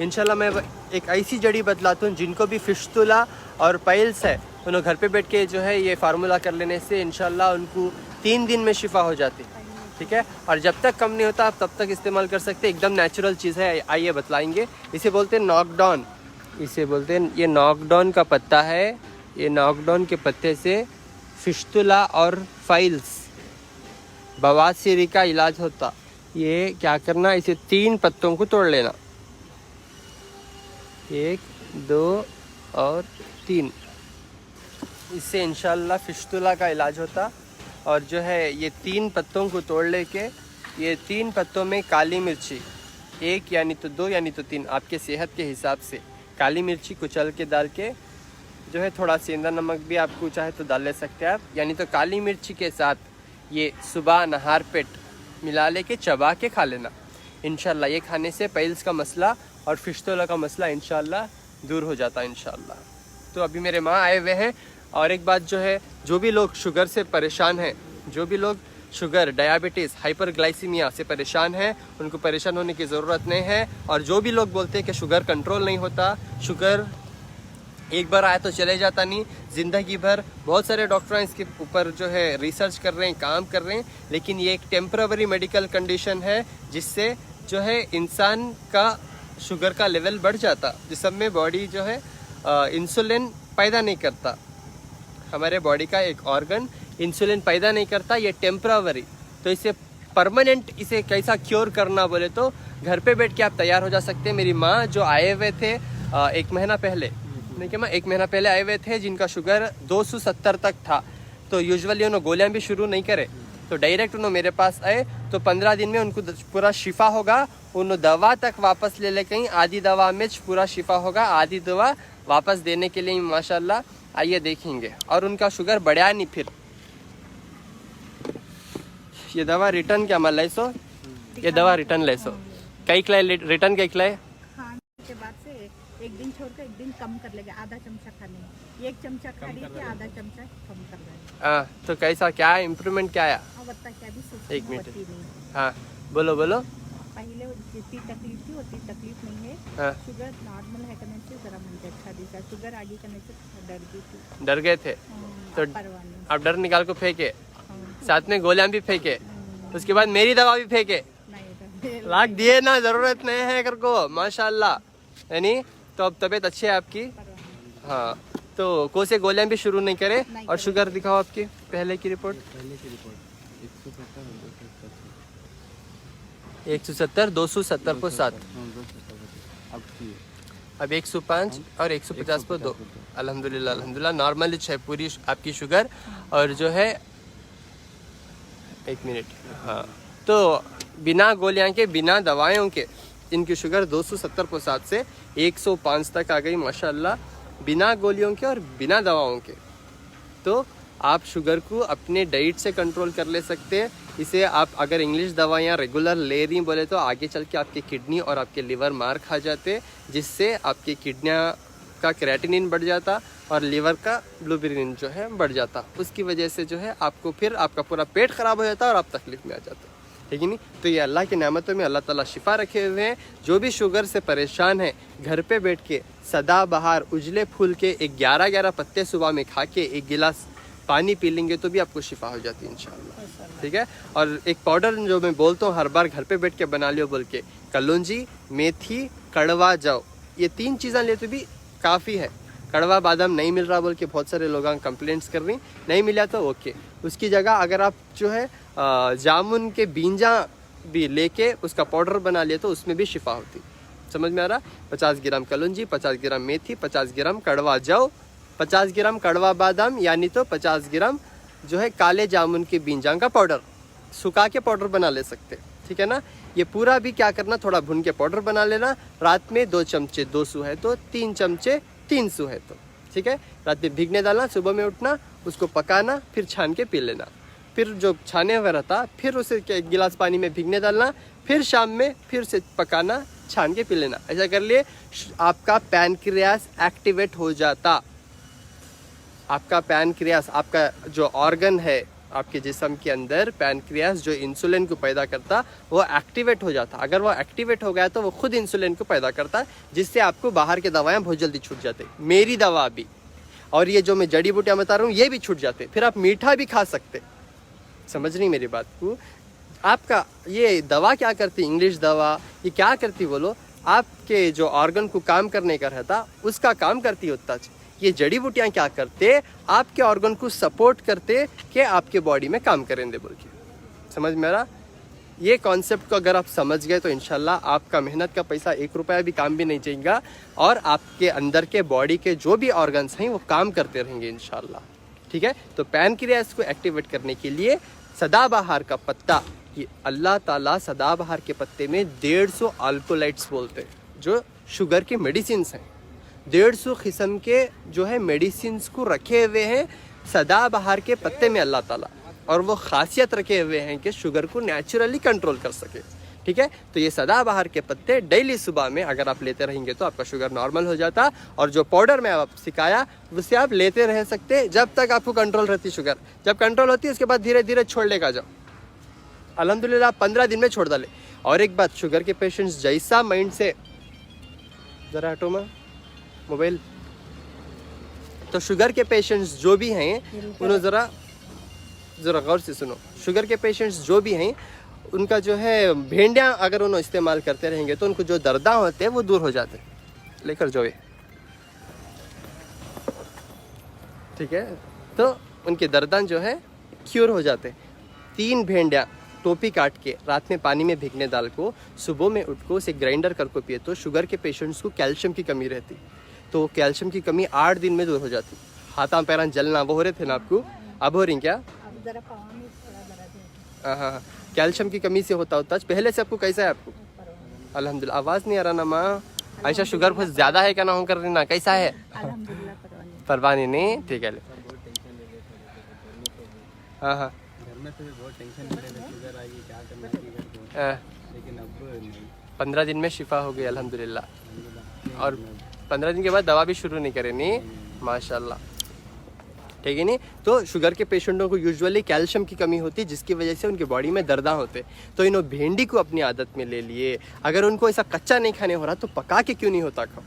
इंशाल्लाह मैं एक ऐसी जड़ी बतलाता हूँ जिनको भी फिस्तुला और पाइल्स है, उन्होंने घर पे बैठ के जो है ये फार्मूला कर लेने से इंशाल्लाह उनको 3 दिन में शिफा हो जाती, ठीक है। और जब तक कम नहीं होता आप तब तक इस्तेमाल कर सकते, एकदम नेचुरल चीज़ है। आइए बतलाएंगे। इसे बोलते हैं नॉकडाउन, इसे बोलते हैं, ये नॉकडाउन का पत्ता है। ये नॉकडाउन के पत्ते से फिस्तुला और फाइल्स बवासीर का इलाज होता। ये क्या करना, इसे 3 पत्तों को तोड़ लेना, 1 2 और 3। इससे इंशाल्लाह फिस्तुला का इलाज होता। और जो है ये 3 पत्तों को तोड़ लेके, ये 3 पत्तों में काली मिर्ची 1 यानी तो 2 यानी तो 3 आपके सेहत के हिसाब से काली मिर्ची कुचल के डाल के, जो है थोड़ा सेंधा नमक भी आपको चाहे तो डाल ले सकते हैं आप, यानी तो काली मिर्ची के साथ ये सुबह नहार पेट मिला लेके चबा के खा लेना। इंशाल्लाह ये खाने से पाइल्स का मसला और फिस्तुला का मसला इंशाल्लाह दूर हो जाता है इंशाल्लाह। तो अभी मेरे माँ आए हुए हैं। और एक बात जो है, जो भी लोग शुगर से परेशान हैं, जो भी लोग शुगर, डायबिटीज़, हाइपरग्लाइसीमिया से परेशान हैं, उनको परेशान होने की ज़रूरत नहीं है। और जो भी लोग बोलते हैं कि शुगर कंट्रोल नहीं होता, शुगर एक बार आया तो चले जाता नहीं, ज़िंदगी भर बहुत सारे डॉक्टर इसके ऊपर जो है रिसर्च कर रहे हैं, काम कर रहे हैं, लेकिन ये एक टेम्पररी मेडिकल कंडीशन है जिससे जो है इंसान का शुगर का लेवल बढ़ जाता, जिसम में बॉडी जो है इंसुलिन पैदा नहीं करता। हमारे बॉडी का एक ऑर्गन इंसुलिन पैदा नहीं करता, ये टेम्पररी। तो इसे परमानेंट, इसे कैसा क्योर करना बोले तो घर पे बैठ के आप तैयार हो जा सकते हैं। मेरी माँ जो आए हुए थे 1 महीना पहले, नहीं कि माँ 1 महीना पहले आए हुए थे, जिनका शुगर 270 तक था। तो यूजुअली उन्होंने गोलियां भी शुरू नहीं करे, तो डायरेक्ट उन्होंने मेरे पास आए। तो 15 दिन में उनको पूरा शिफा होगा। उन्होंने दवा तक वापस ले कहीं, आधी दवा में पूरा शिफा होगा, आधी दवा वापस देने के लिए माशाल्लाह। आइए देखेंगे। और उनका शुगर बढ़ा नहीं फिर। ये दवा रिटर्न क्या माल सो, ये दवा रिटर्न ले सो कई खिलाए, रिटर्न कई खिलाए। हाँ, के बाद से एक दिन छोड़कर एक दिन कम कर लेगा, आधा चमचा खाने, 1 चमचा खा रही थी, आधा चमचा कम कर लेगा। तो कैसा, क्या इम्प्रूवमेंट क्या आया? बता क्या भी 1 मिनट। हाँ बोलो बोलो। पहले जितनी तकलीफ थी उतनी तकलीफ नहीं है। हाँ। शुगर नॉर्मल है करने से जरा मुझे अच्छा दिखा, शुगर आगे करने से डर गई थी, डर गए थे तो अब डर निकाल को फेंके, साथ में गोलियां भी फेंके, उसके बाद मेरी दवा भी फेंके, लाख दिए ना, जरूरत नहीं है कर को माशाल्लाह, यानी तो अब तबीयत अच्छी है आपकी। हाँ, तो कौन से गोलियां भी शुरू नहीं करे। और शुगर दिखाओ आपकी पहले की रिपोर्ट। 170 270 पर 7, अब 105 और 150 पर 2। अल्हम्दुलिल्लाह अल्हम्दुलिल्लाह नॉर्मल है पूरी आपकी शुगर। और जो है 1 मिनट, हाँ, तो बिना गोलियां के, बिना दवाइयों के इनकी शुगर 270 पर 7 से 105 तक आ गई माशाल्लाह, बिना गोलियों के और बिना दवाओं के। तो आप शुगर को अपने डाइट से कंट्रोल कर ले सकते हैं। इसे आप अगर इंग्लिश दवाइयाँ रेगुलर ले रही बोले तो आगे चल के आपके किडनी और आपके लिवर मार खा जाते, जिससे आपकी किडनियाँ का क्रेटिनिन बढ़ जाता और लिवर का ब्लूबिरिन जो है बढ़ जाता। उसकी वजह से जो है आपको फिर आपका पूरा पेट ख़राब हो जाता और आप तकलीफ में आ जाते, ठीक है नहीं। तो ये अल्लाह की नेमतों में अल्लाह ताला शिफा रखे हुए हैं। जो भी शुगर से परेशान है, घर पे बैठ के सदाबहार उजले फूल के 11 पत्ते सुबह में खा के 1 गिलास पानी पी लेंगे तो भी आपको शिफा हो जाती है इंशाल्लाह, ठीक है। और एक पाउडर जो मैं बोलता हूँ हर बार घर पे बैठ के बना लियो बोल के, कलौंजी, मेथी, कड़वा जौ, ये 3 चीज़ें ले तो भी काफ़ी है। कड़वा बादाम नहीं मिल रहा बोल के बहुत सारे लोग कंप्लेंट्स कर रही, नहीं मिला तो ओके, उसकी जगह अगर आप जो है जामुन के बींजा भी लेके उसका पाउडर बना लिए तो उसमें भी शिफा होती। समझ में आ रहा? 50 ग्राम कलौंजी, 50 ग्राम मेथी, 50 ग्राम कड़वा जौ, 50 ग्राम कड़वा बादाम, यानी तो 50 ग्राम जो है काले जामुन के बींजा का पाउडर, सुखा के पाउडर बना ले सकते, ठीक है ना। ये पूरा भी क्या करना, थोड़ा भुन के पाउडर बना लेना। रात में 2 चमचे 200 है तो 3 चमचे 300 है तो ठीक है। रात में भीगने डालना, सुबह में उठना, उसको पकाना, फिर छान के पी लेना। फिर जो छाने हुआ रहता फिर उसे 1 गिलास पानी में भीगने डालना, फिर शाम में फिर से पकाना, छान के पी लेना। ऐसा कर लिए आपका पैनक्रियास एक्टिवेट हो जाता। आपका पैनक्रियास, आपका जो ऑर्गन है आपके जिस्म के अंदर पैनक्रियास जो इंसुलिन को पैदा करता वो एक्टिवेट हो जाता। अगर वो एक्टिवेट हो गया तो वो खुद इंसुलिन को पैदा करता है, जिससे आपको बाहर के दवाएं बहुत जल्दी छूट जाते। मेरी दवा भी और ये जो मैं जड़ी बूटियाँ बता रहा हूँ ये भी छूट जाते। फिर आप मीठा भी खा सकते। समझ नहीं मेरी बात को? आपका ये दवा क्या करती, इंग्लिश दवा ये क्या करती बोलो, आपके जो ऑर्गन को काम करने का रहता उसका काम करती होता। ये जड़ी बूटियाँ क्या करते, आपके ऑर्गन को सपोर्ट करते कि आपके बॉडी में काम करेंगे बोल के। समझ में आ रहा? ये कॉन्सेप्ट को अगर आप समझ गए तो इंशाल्लाह आपका मेहनत का पैसा 1 रुपया भी काम भी नहीं जाएगा और आपके अंदर के बॉडी के जो भी ऑर्गन्स हैं वो काम करते रहेंगे इंशाल्लाह। ठीक है, तो पैनक्रियास को एक्टिवेट करने के लिए सदाबहार का पत्ता, ये अल्लाह ताला सदाबहार के पत्ते में 150 अल्कोलाइट्स बोलते हैं जो शुगर के मेडिसिन हैं। 150 किस्म के जो है मेडिसिन को रखे हुए हैं सदाबहार के पत्ते में अल्लाह ताला, और वो खासियत रखे हुए हैं कि शुगर को नेचुरली कंट्रोल कर सके। ठीक है, तो ये सदाबहार के पत्ते डेली सुबह में अगर आप लेते रहेंगे तो आपका शुगर नॉर्मल हो जाता, और जो पाउडर मैं आप सिखाया उससे आप लेते रह सकते जब तक आपको कंट्रोल रहती शुगर। जब कंट्रोल होती है उसके बाद धीरे धीरे छोड़ लेगा जाओ। अल्हम्दुलिल्लाह 15 दिन में छोड़ डाले। और एक बात, शुगर के पेशेंट्स जैसा माइंड से, जरा हटो मैं मोबाइल, तो शुगर के पेशेंट्स जो भी हैं उन्हें ज़रा गौर से सुनो। शुगर के पेशेंट्स जो भी हैं उनका जो है भेंडियाँ अगर उन्हें इस्तेमाल करते रहेंगे तो उनको जो दर्द होते हैं वो दूर हो जाते हैं। लेकर जाओ ये, ठीक है, तो उनके दर्दान जो है क्यूर हो जाते। 3 भेंडियाँ टोपी काट के रात में पानी में भिगने डाल को सुबह में उठ को उसे ग्राइंडर करके पिए तो शुगर के पेशेंट्स को कैल्शियम की कमी रहती, तो कैल्शियम की कमी 8 दिन में दूर हो जाती। हाथा पैरां जलना वो हो रहे थे ना आपको, अब हो रही क्या? जरा पाँव में थोड़ा दर्द है। हाँ, कैल्शियम की कमी से होता। पहले से आपको कैसा है आपको? अल्हम्दुलिल्लाह। आवाज़ नहीं आ रहा ना माँ? ऐसा शुगर बहुत ज़्यादा है क्या ना हो कर रही ना, कैसा है? अल्हम्दुलिल्लाह परवानी नहीं, ठीक है। हाँ हाँ, घर में तो बहुत टेंशन ले रहे, शुगर आएगी क्या करना है, लेकिन अब 15 दिन में शिफा हो गई अल्हम्दुलिल्लाह। और 15 दिन के बाद दवा भी शुरू नहीं करे नहीं, माशाल्लाह। ठीक है नहीं, तो शुगर के पेशेंटों को यूजुअली कैल्शियम की कमी होती है जिसकी वजह से उनके बॉडी में दर्द होते। तो इन्होंने भिंडी को अपनी आदत में ले लिए। अगर उनको ऐसा कच्चा नहीं खाने हो रहा तो पका के क्यों नहीं होता, खाओ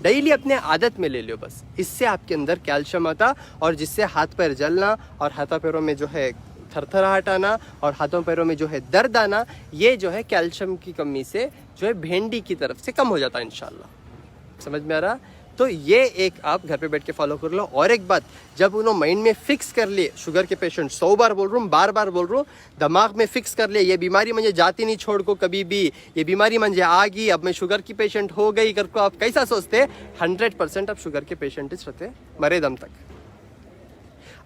डेली अपने आदत में ले लो बस। इससे आपके अंदर कैल्शियम आता और जिससे हाथ पैर जलना और हाथों पैरों में जो है थरथराहट आना और हाथों पैरों में जो है दर्द आना, ये जो है कैल्शियम की कमी से जो है भिंडी की तरफ से कम हो जाता है इंशाल्लाह। समझ में आ रहा? तो ये एक आप घर पे बैठ के फॉलो कर लो। और एक बात, जब उन्होंने माइंड में फिक्स कर लिए, शुगर के पेशेंट 100 बार बोल रहा हूँ, बार बार बोल रहा हूँ, दिमाग में फिक्स कर लिए ये बीमारी मुझे जाती नहीं छोड़ को कभी भी, ये बीमारी मुझे आ गई, अब मैं शुगर की पेशेंट हो गई कर को आप कैसा सोचते? 100% आप शुगर के पेशेंट रहते मरे दम तक।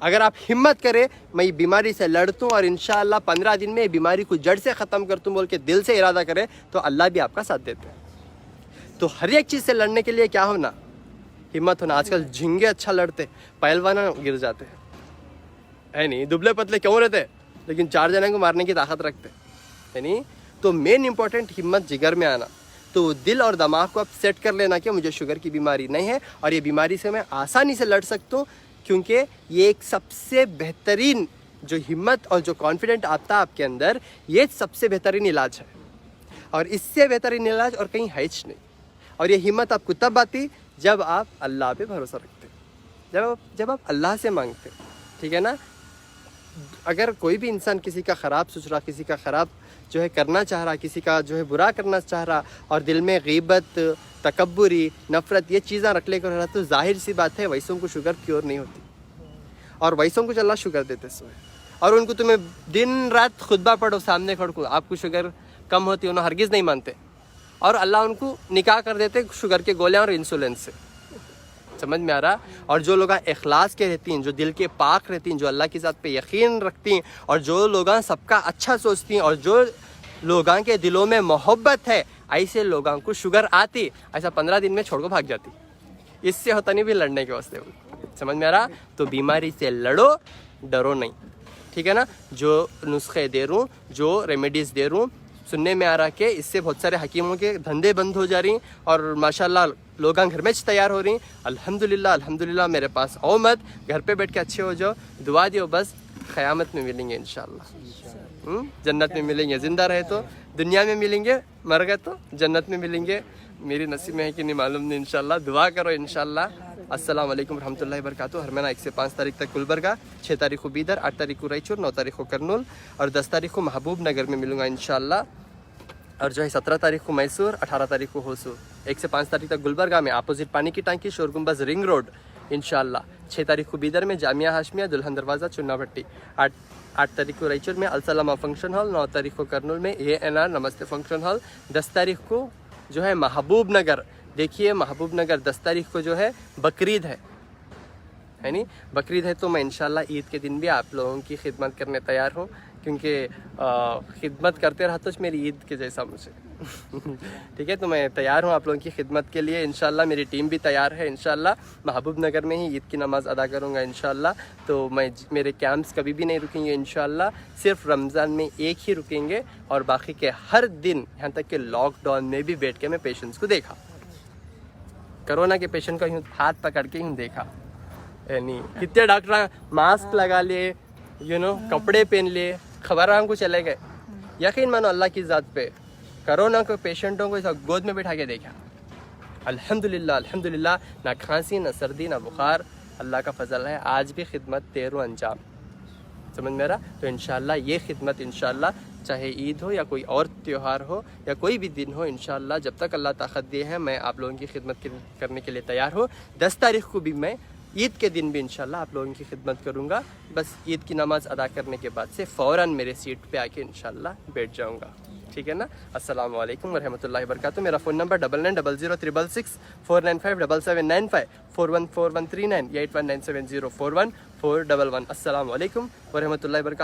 अगर आप हिम्मत करें मैं बीमारी से लड़तूँ और इंशाअल्लाह 15 दिन में बीमारी को जड़ से ख़त्म करतूँ बोल के दिल से इरादा करें तो अल्लाह भी आपका साथ देते हैं। तो हर एक चीज़ से लड़ने के लिए क्या होना? हिम्मत होना। आजकल झिंगे अच्छा लड़ते, पहलवाना गिर जाते हैं, है नहीं? दुबले पतले क्यों रहते लेकिन 4 जने को मारने की ताकत रखते, है नहीं? तो मेन इंपॉर्टेंट हिम्मत जिगर में आना। तो दिल और दिमाग को आप सेट कर लेना कि मुझे शुगर की बीमारी नहीं है और ये बीमारी से मैं आसानी से लड़ सकता हूँ, क्योंकि ये एक सबसे बेहतरीन जो हिम्मत और जो कॉन्फिडेंट आता है आपके अंदर, ये सबसे बेहतरीन इलाज है और इससे बेहतरीन इलाज और कहीं है ही नहीं। और ये हिम्मत आपको तब आती जब आप अल्लाह पे भरोसा रखते, जब आप अल्लाह से मांगते, ठीक है ना? अगर कोई भी इंसान किसी का ख़राब सोच रहा, किसी का ख़राब जो है करना चाह रहा, किसी का जो है बुरा करना चाह रहा और दिल में गीबत, तकब्बुरी, नफ़रत ये चीज़ें रख लेकर रहा, तो जाहिर सी बात है वैसों को शुगर क्योर नहीं होती और वैसों को अल्लाह शुगर देते सोए। और उनको तुम्हें दिन रात खुतबा पढ़ो सामने खड़ को, आपको शुगर कम होती, उन्हें हरगिज़ नहीं मानते और अल्लाह उनको निकाह कर देते शुगर के गोलियां और इंसुलिन से। समझ में आ रहा? और जो लोग इखलास के रहती हैं, जो दिल के पाक रहती हैं, जो अल्लाह की ज़ात पे यकीन रखती हैं और जो लोग सबका अच्छा सोचती हैं और जो लोगों के दिलों में मोहब्बत है, ऐसे लोगों को शुगर आती, ऐसा 15 दिन में छोड़ को भाग जाती। इससे होता नहीं भी लड़ने के वास्ते। समझ में आ रहा? तो बीमारी से लड़ो, डरो नहीं, ठीक है ना? जो नुस्खे दे रूँ, जो रेमेडीज़ दे रूँ, सुनने में आ रहा कि इससे बहुत सारे हकीमों के धंधे बंद हो जा रही और माशाल्लाह लोग घर में तैयार हो रही। अल्हम्दुलिल्लाह, अल्हम्दुलिल्लाह। मेरे पास आओ मत, घर पे बैठ के अच्छे हो जाओ, दुआ दियो बस, क़यामत में मिलेंगे इंशाल्लाह। जन्नत में मिलेंगे, जिंदा रहे तो दुनिया में मिलेंगे, मर गए तो जन्नत में मिलेंगे। मेरी नसीब में है कि नहीं मालूम नहीं, इंशाल्लाह दुआ करो इंशाल्लाह। अस्सलाम वालेकुम रहमतुल्लाहि वबरकातुहू। हर महीना 1 से 5 तारीख तक गुलबर्गा, 6 तारीख को बीदर, 8 तारीख को रायचूर, 9 तारीख को करनूल और 10 तारीख को महबूब नगर में मिलूंगा इंशाल्लाह। और जो है 17 तारीख को मैसूर, 18 तारीख को होसूर। 1 से 5 तारीख तक गुलबर्गा में अपोजिट पानी की टांकी, शोर गुंबज, रिंग रोड इंशाल्लाह। 6 तारीख को बीदर में जामिया हाशमिया, दुल्हन दरवाज़ा, चुन्ना भट्टी। 8 तारीख को रायचूर में अलसलामा फंक्शन हॉल, 9 तारीख को करनूल में ANR नमस्ते फंक्शन हॉल। 10 तारीख को जो है महबूब नगर, देखिए महबूब नगर 10 तारीख को जो है बकरीद है नहीं, बकरीद है तो मैं इंशाल्लाह ईद के दिन भी आप लोगों की खिदमत करने तैयार हूँ, क्योंकि खिदमत करते रहा तो मेरी ईद के जैसा मुझे ठीक है। तो मैं तैयार हूँ आप लोगों की खिदमत के लिए इंशाल्लाह। मेरी टीम भी तैयार है इंशाल्लाह। महबूब नगर में ही ईद की नमाज़ अदा करूँगा इंशाल्लाह। तो मेरे कैंप्स कभी भी नहीं रुकेंगे इंशाल्लाह, सिर्फ रमज़ान में एक ही रुकेंगे और बाकी के हर दिन, यहाँ तक कि लॉकडाउन में भी बैठ के मैं पेशेंट्स को देखा, कोरोना के पेशेंट को यूँ हाथ पकड़ के यूँ देखा, यानी कितने डॉक्टर मास्क लगा लिए, कपड़े पहन लिए, खबरां को चले गए। यकीन मानो अल्लाह की ज़ात पे, कोरोना के पेशेंटों को गोद में बिठा के देखा। अल्हम्दुलिल्लाह अल्हम्दुलिल्लाह, ना खांसी ना सर्दी ना बुखार, अल्लाह का फजल है। आज भी खिदमत तेरो अंजाम, समझ मेरा। तो इंशाल्लाह ये खिदमत इंशाल्लाह, चाहे ईद हो या कोई और त्यौहार हो या कोई भी दिन हो, इंशाल्लाह जब तक अल्लाह ताकत दिए है मैं आप लोगों की खिदमत करने के लिए तैयार हूँ। 10 तारीख को भी मैं ईद के दिन भी इंशाल्लाह आप लोगों की खिदमत करूँगा। बस ईद की नमाज़ अदा करने के बाद से फ़ौरन मेरे सीट पे आके इंशाल्लाह बैठ जाऊँगा, ठीक है ना। अस्सलाम वालेकुम वरहमतुल्लाहि वबरकातुहू। मेरा फ़ोन नंबर 990066 495 7795 414139 8197041411। अस्सलाम वालेकुम वरहमतुल्लाहि वबरकातुहू।